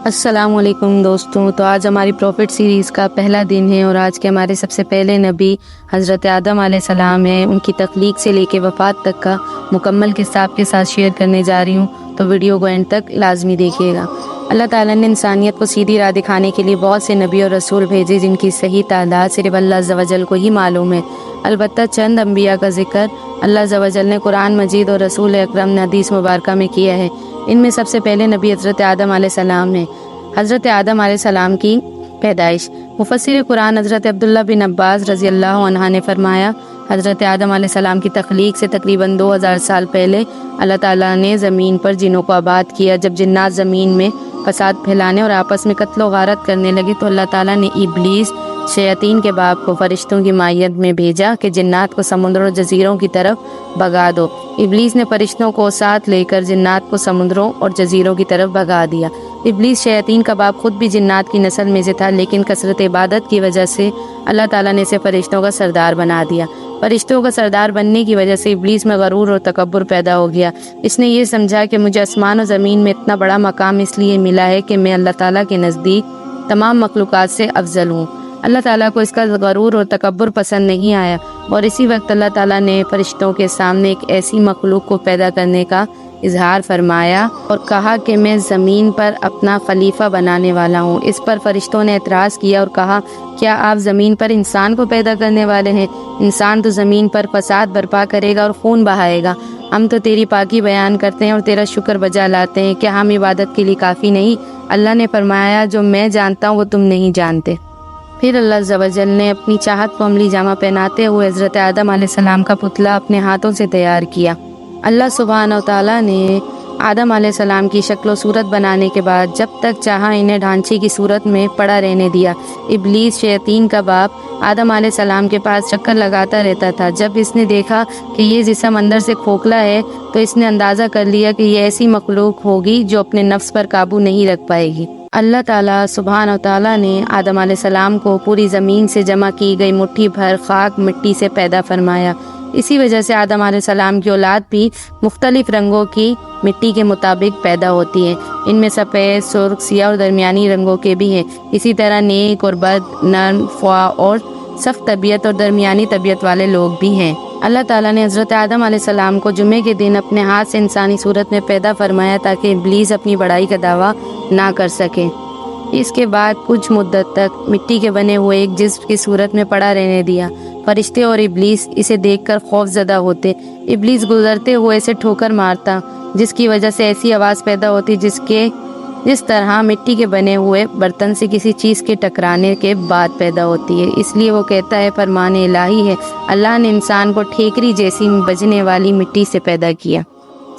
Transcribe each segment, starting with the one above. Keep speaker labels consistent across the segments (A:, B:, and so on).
A: السلام علیکم دوستوں، تو آج ہماری پروفٹ سیریز کا پہلا دن ہے اور آج کے ہمارے سب سے پہلے نبی حضرت آدم علیہ السلام ہیں۔ ان کی تخلیق سے لے کے وفات تک کا مکمل قصہ آپ کے ساتھ شیئر کرنے جا رہی ہوں، تو ویڈیو کو اینڈ تک لازمی دیکھیے گا۔ اللہ تعالیٰ نے انسانیت کو سیدھی راہ دکھانے کے لیے بہت سے نبی اور رسول بھیجے، جن کی صحیح تعداد صرف اللہ عز و جل کو ہی معلوم ہے۔ البتہ چند انبیاء کا ذکر اللہ عز و جل نے قرآن مجید اور رسول اکرم نے حدیث مبارکہ میں کیا ہے۔ ان میں سب سے پہلے نبی حضرت آدم علیہ السلام ہیں۔ حضرت آدم علیہ السلام کی پیدائش۔ مفسر قرآن حضرت عبداللہ بن عباس رضی اللہ عنہ نے فرمایا، حضرت آدم علیہ السلام کی تخلیق سے تقریباً 2000 سال پہلے اللہ تعالیٰ نے زمین پر جنوں کو آباد کیا۔ جب جنات زمین میں فساد پھیلانے اور آپس میں قتل و غارت کرنے لگے تو اللہ تعالیٰ نے ابلیس شیاطین کے باپ کو فرشتوں کی مائیت میں بھیجا کہ جنات کو سمندروں اور جزیروں کی طرف بھگا دو۔ ابلیس نے فرشتوں کو ساتھ لے کر جنات کو سمندروں اور جزیروں کی طرف بھگا دیا۔ ابلیس شیاطین کا باپ خود بھی جنات کی نسل میں سے تھا، لیکن کثرت عبادت کی وجہ سے اللہ تعالیٰ نے اسے فرشتوں کا سردار بنا دیا۔ فرشتوں کا سردار بننے کی وجہ سے ابلیس میں غرور اور تکبر پیدا ہو گیا۔ اس نے یہ سمجھا کہ مجھے آسمان و زمین میں اتنا بڑا مقام اس لیے ملا ہے کہ میں اللہ تعالیٰ کے نزدیک تمام مخلوقات سے افضل ہوں۔ اللہ تعالیٰ کو اس کا غرور اور تکبر پسند نہیں آیا، اور اسی وقت اللہ تعالیٰ نے فرشتوں کے سامنے ایک ایسی مخلوق کو پیدا کرنے کا اظہار فرمایا اور کہا کہ میں زمین پر اپنا خلیفہ بنانے والا ہوں۔ اس پر فرشتوں نے اعتراض کیا اور کہا، کیا آپ زمین پر انسان کو پیدا کرنے والے ہیں؟ انسان تو زمین پر فساد برپا کرے گا اور خون بہائے گا۔ ہم تو تیری پاکی بیان کرتے ہیں اور تیرا شکر بجا لاتے ہیں، کیا ہم عبادت کے لیے کافی نہیں؟ اللہ نے فرمایا، جو میں جانتا ہوں وہ تم نہیں جانتے۔ پھر اللہ عز و جل نے اپنی چاہت کو عملی جامہ پہناتے ہوئے حضرت آدم علیہ السلام کا پتلا اپنے ہاتھوں سے تیار کیا۔ اللہ سبحانہ وتعالیٰ نے آدم علیہ السلام کی شکل و صورت بنانے کے بعد جب تک چاہا انہیں ڈھانچے کی صورت میں پڑا رہنے دیا۔ ابلیس شیاطین کا باپ آدم علیہ السلام کے پاس چکر لگاتا رہتا تھا۔ جب اس نے دیکھا کہ یہ جسم اندر سے کھوکھلا ہے تو اس نے اندازہ کر لیا کہ یہ ایسی مخلوق ہوگی جو اپنے نفس پر قابو نہیں رکھ پائے گی۔ اللہ تعالیٰ سبحانہ وتعالیٰ نے آدم علیہ السلام کو پوری زمین سے جمع کی گئی مٹھی بھر خاک مٹی سے پیدا فرمایا۔ اسی وجہ سے آدم علیہ السلام کی اولاد بھی مختلف رنگوں کی مٹی کے مطابق پیدا ہوتی ہے۔ ان میں سفید، سرخ، سیاہ اور درمیانی رنگوں کے بھی ہیں۔ اسی طرح نیک اور بد، نرم، خواہ اور سخت طبیعت اور درمیانی طبیعت والے لوگ بھی ہیں۔ اللہ تعالیٰ نے حضرت آدم علیہ السلام کو جمعے کے دن اپنے ہاتھ سے انسانی صورت میں پیدا فرمایا تاکہ ابلیس اپنی بڑائی کا دعویٰ نہ کر سکے۔ اس کے بعد کچھ مدت تک مٹی کے بنے ہوئے ایک جسم کی صورت میں پڑا رہنے دیا۔ فرشتے اور ابلیس اسے دیکھ کر خوف زدہ ہوتے۔ ابلیس گزرتے ہوئے اسے ٹھوکر مارتا، جس کی وجہ سے ایسی آواز پیدا ہوتی جس طرح مٹی کے بنے ہوئے برتن سے کسی چیز کے ٹکرانے کے بعد پیدا ہوتی ہے۔ اس لیے وہ کہتا ہے، فرمان الہی ہے، اللہ نے انسان کو ٹھیکری جیسی بجنے والی مٹی سے پیدا کیا۔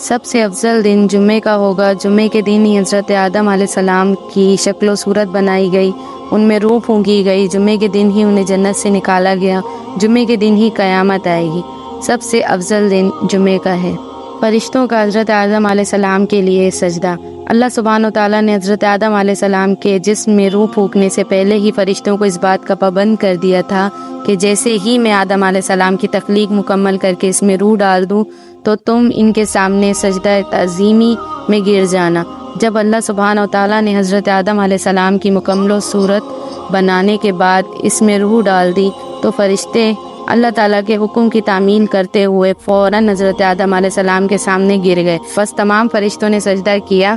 A: سب سے افضل دن جمعے کا ہوگا۔ جمعے کے دن ہی حضرت آدم علیہ السلام کی شکل و صورت بنائی گئی، ان میں روح پھونکی گئی۔ جمعے کے دن ہی انہیں جنت سے نکالا گیا۔ جمعے کے دن ہی قیامت آئے گی۔ سب سے افضل دن جمعے کا ہے۔ فرشتوں کا حضرت آدم علیہ السلام کے لیے سجدہ۔ اللہ سبحانہ وتعالیٰ نے حضرت آدم علیہ السلام کے جسم میں روح پھونکنے سے پہلے ہی فرشتوں کو اس بات کا پابند کر دیا تھا کہ جیسے ہی میں آدم علیہ السلام کی تخلیق مکمل کر کے اس میں روح ڈال دوں تو تم ان کے سامنے سجدہ تعظیمی میں گر جانا۔ جب اللہ سبحانہ وتعالیٰ نے حضرت آدم علیہ السلام کی مکمل صورت بنانے کے بعد اس میں روح ڈال دی تو فرشتے اللہ تعالیٰ کے حکم کی تعمیل کرتے ہوئے فوراً حضرت آدم علیہ السلام کے سامنے گر گئے۔ بس تمام فرشتوں نے سجدہ کیا،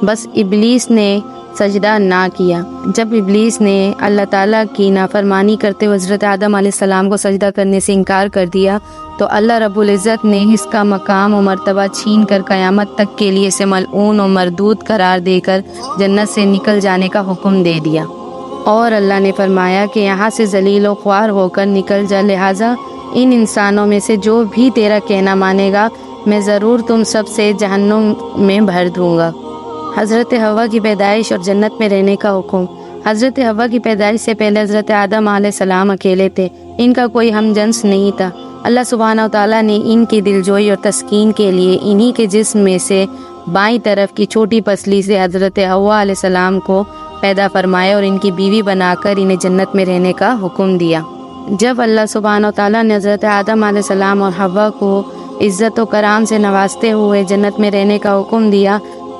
A: بس ابلیس نے سجدہ نہ کیا۔ جب ابلیس نے اللہ تعالیٰ کی نافرمانی کرتے ہوئے حضرت آدم علیہ السلام کو سجدہ کرنے سے انکار کر دیا تو اللہ رب العزت نے اس کا مقام و مرتبہ چھین کر قیامت تک کے لیے اسے ملعون و مردود قرار دے کر جنت سے نکل جانے کا حکم دے دیا، اور اللہ نے فرمایا کہ یہاں سے ذلیل و خوار ہو کر نکل جا، لہٰذا ان انسانوں میں سے جو بھی تیرا کہنا مانے گا میں ضرور تم سب سے جہنم میں بھر دوں گا۔ حضرت حوا کی پیدائش اور جنت میں رہنے کا حکم۔ حضرت حوا کی پیدائش سے پہلے حضرت آدم علیہ السلام اکیلے تھے، ان کا کوئی ہم جنس نہیں تھا۔ اللہ سبحانہ وتعالیٰ نے ان کی دلجوئی اور تسکین کے لیے انہی کے جسم میں سے بائیں طرف کی چھوٹی پسلی سے حضرت حوا علیہ السلام کو پیدا فرمایا اور ان کی بیوی بنا کر انہیں جنت میں رہنے کا حکم دیا۔ جب اللہ سبحانہ وتعالیٰ نے حضرت آدم علیہ السلام اور حوا کو عزت و کرام سے نوازتے ہوئے جنت میں رہنے کا حکم دیا